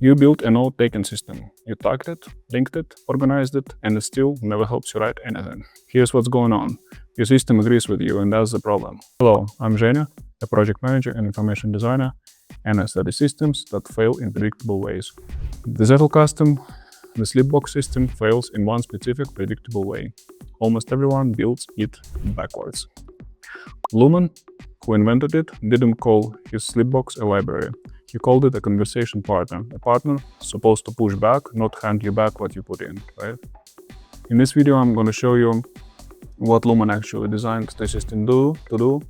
You built a note-taking system. You tagged it, linked it, organized it, and it still never helps you write anything. Here's what's going on. Your system agrees with you, and that's the problem. Hello, I'm Zhenya, a project manager and information designer, and I study systems that fail in predictable ways. The Zettelkasten, the slipbox system, fails in one specific predictable way. Almost everyone builds it backwards. Luhmann, who invented it, didn't call his slipbox a library. He called it a conversation partner. A partner supposed to push back, not hand you back what you put in, right? In this video, I'm going to show you what Luhmann actually designed the system to do,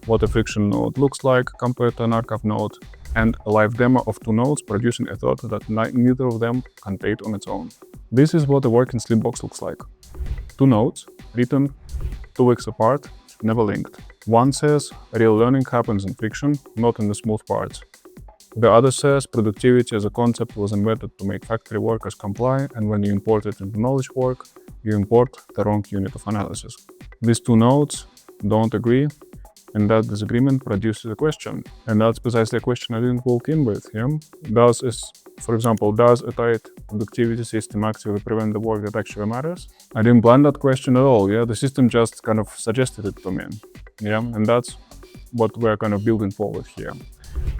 what a friction node looks like compared to an archive node, and a live demo of two nodes producing a thought that neither of them can take on its own. This is what a working slipbox looks like. Two nodes, written 2 weeks apart, never linked. One says real learning happens in friction, not in the smooth parts. The other says productivity as a concept was invented to make factory workers comply, and when you import it into knowledge work, you import the wrong unit of analysis. These two nodes don't agree, and that disagreement produces a question. And that's precisely a question I didn't walk in with. For example, does a tight productivity system actually prevent the work that actually matters? I didn't plan that question at all. The system just kind of suggested it to me. And that's what we're kind of building forward here.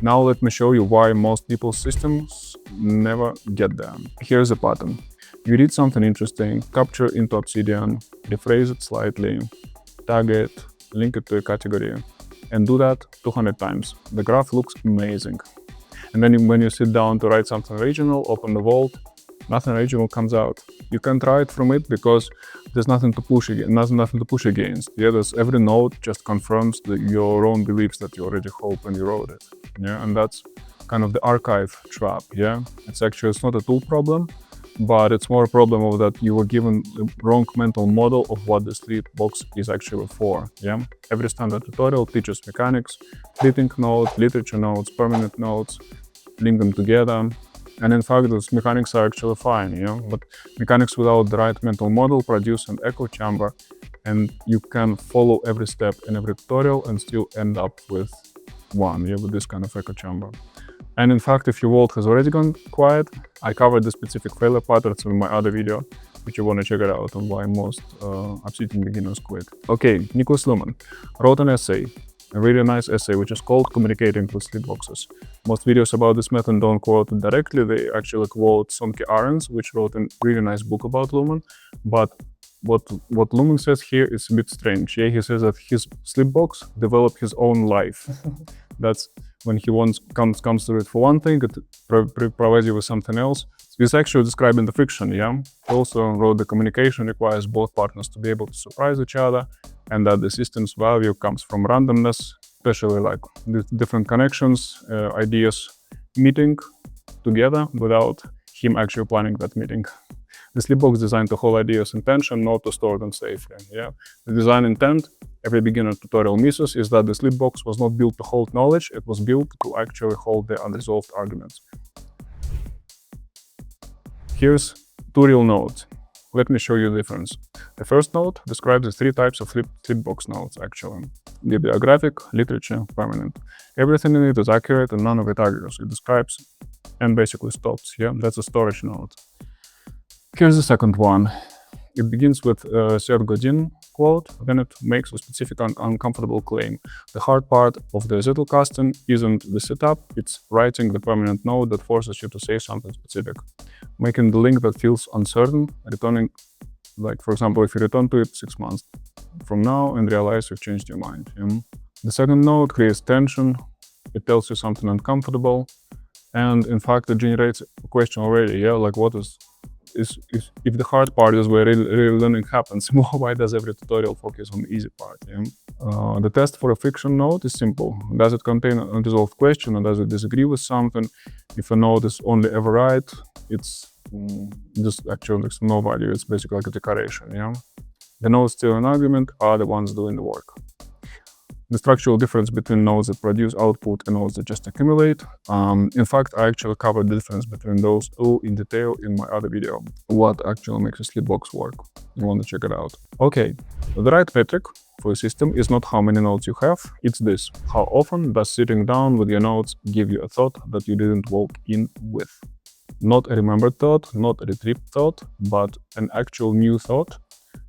Now let me show you why most people's systems never get there. Here's a pattern. You read something interesting, capture into Obsidian, rephrase it slightly, tag it, link it to a category, and do that 200 times. The graph looks amazing. And then when you sit down to write something original, open the vault, nothing original comes out. You can't write from it because there's nothing to push against. There's every node just confirms your own beliefs that you already hold when you wrote it. And that's kind of the archive trap. It's not a tool problem, but it's more a problem of that you were given the wrong mental model of what the slipbox is actually for. Every standard tutorial teaches mechanics, splitting nodes, literature nodes, permanent nodes, link them together. And in fact, those mechanics are actually fine, but mechanics without the right mental model produce an echo chamber, and you can follow every step in every tutorial and still end up with with this kind of echo chamber. And in fact, if your vault has already gone quiet, I covered the specific failure patterns in my other video, which you want to check it out on why most Obsidian beginners quit. Okay, Nicholas Luhmann wrote an essay, a really nice essay, which is called Communicating with Slipboxes. Most videos about this method don't quote it directly, they actually quote Sonke Arens, which wrote a really nice book about Luhmann. But what Luhmann says here is a bit strange. He says that his slipbox developed his own life. That's when he comes to it for one thing, it provides you with something else. He's actually describing the friction, He also wrote the communication requires both partners to be able to surprise each other, and that the system's value comes from randomness, especially like the different connections, ideas meeting together without him actually planning that meeting. The slipbox designed to hold ideas in tension, not to store them safely. The design intent every beginner tutorial misses is that the slipbox was not built to hold knowledge, it was built to actually hold the unresolved arguments. Here's two real nodes. Let me show you the difference. The first node describes the 3 types of slipbox nodes, actually. Bibliographic, literature, permanent. Everything in it is accurate and none of it argues. It describes and basically stops. That's a storage node. Here's the second one. It begins with Seth Godin quote, then it makes a specific uncomfortable claim. The hard part of the Zettelkasten isn't the setup, it's writing the permanent node that forces you to say something specific. Making the link that feels uncertain, returning, like for example, if you return to it 6 months from now and realize you've changed your mind. The second node creates tension, it tells you something uncomfortable, and in fact it generates a question already, like what is if the hard part is where real learning happens, why does every tutorial focus on the easy part? The test for a friction node is simple. Does it contain an unresolved question, or does it disagree with something? If a node is only ever right, it's just actually there's no value. It's basically like a decoration. The nodes still in argument are the ones doing the work. The structural difference between nodes that produce output and nodes that just accumulate. In fact, I actually covered the difference between those two in detail in my other video, what actually makes a slipbox work. You want to check it out. Okay, the right metric for a system is not how many nodes you have, it's this. How often does sitting down with your nodes give you a thought that you didn't walk in with? Not a remembered thought, not a retrieved thought, but an actual new thought,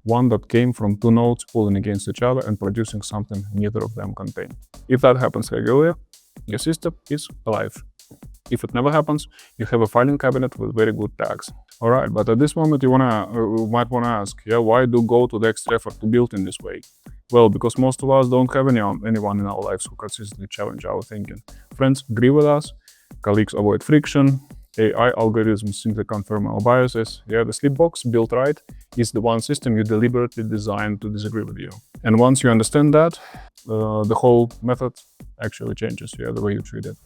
one that came from two nodes pulling against each other and producing something neither of them contain. If that happens regularly, your system is alive. If it never happens, you have a filing cabinet with very good tags. Alright, but at this moment you might wanna ask, why do go to the extra effort to build in this way? Well, because most of us don't have anyone in our lives who consistently challenge our thinking. Friends agree with us, colleagues avoid friction, AI algorithms simply confirm our biases. The slipbox built right is the one system you deliberately designed to disagree with you. And once you understand that, the whole method actually changes the way you treat it.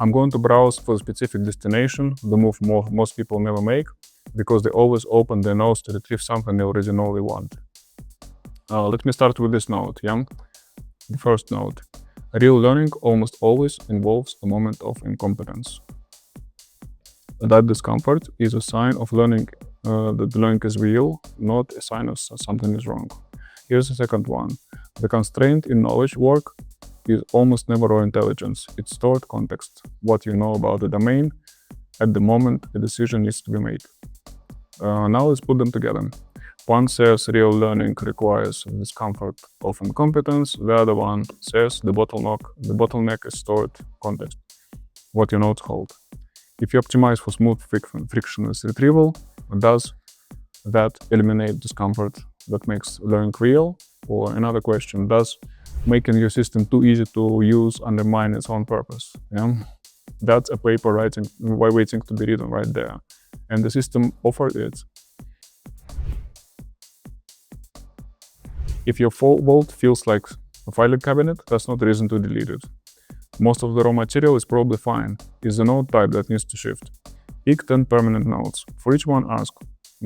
I'm going to browse for a specific destination, the move most people never make, because they always open their nose to retrieve something they already know they want. Let me start with this node, The first node. Real learning almost always involves a moment of incompetence. That discomfort is a sign of learning, that the learning is real, not a sign of something is wrong. Here's the second one. The constraint in knowledge work is almost never raw intelligence. It's stored context, what you know about the domain at the moment a decision needs to be made. Now let's put them together. One says real learning requires discomfort of incompetence. The other one says the bottleneck is stored context, what your nodes hold. If you optimize for smooth frictionless retrieval, does that eliminate discomfort that makes learning real? Or another question, does making your system too easy to use undermine its own purpose? That's a paper waiting to be written right there. And the system offered it. If your vault feels like a filing cabinet, that's not a reason to delete it. Most of the raw material is probably fine. It's the node type that needs to shift. Pick 10 permanent nodes. For each one, ask,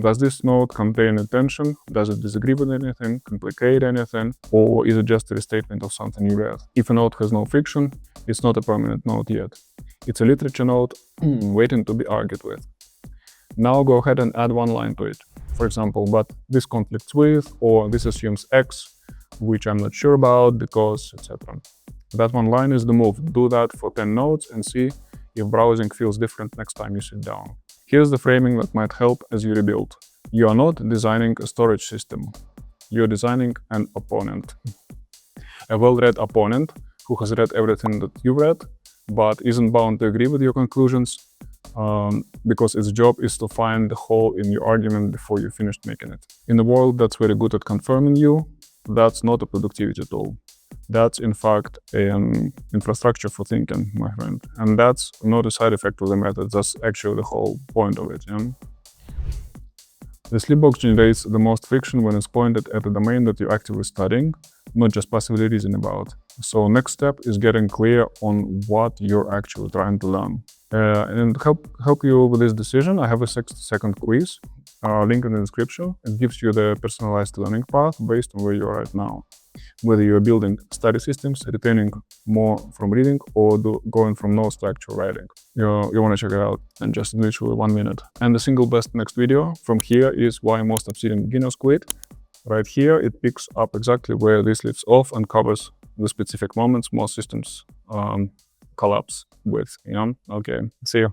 does this node contain intention? Does it disagree with anything, complicate anything, or is it just a restatement of something you read? If a node has no friction, it's not a permanent node yet. It's a literature node waiting to be argued with. Now go ahead and add one line to it. For example, but this conflicts with, or this assumes X, which I'm not sure about because, etc. That one line is the move. Do that for 10 nodes and see if browsing feels different next time you sit down. Here's the framing that might help as you rebuild. You are not designing a storage system. You're designing an opponent. A well-read opponent who has read everything that you read, but isn't bound to agree with your conclusions, because its job is to find the hole in your argument before you finished making it. In a world that's very good at confirming you, that's not a productivity tool. That's in fact an infrastructure for thinking, my friend. And that's not a side effect of the method, that's actually the whole point of it. The slipbox generates the most friction when it's pointed at a domain that you're actively studying, not just passively reasoning about. So next step is getting clear on what you're actually trying to learn. And help you with this decision, I have a 6-second quiz, link in the description. It gives you the personalized learning path based on where you are right now. Whether you're building study systems, retaining more from reading, or going from notes to actual writing. You want to check it out in just literally 1 minute. And the single best next video from here is why most Obsidian beginners quit. Right here, it picks up exactly where this leaves off and covers the specific moments most systems collapse with. Okay, see you.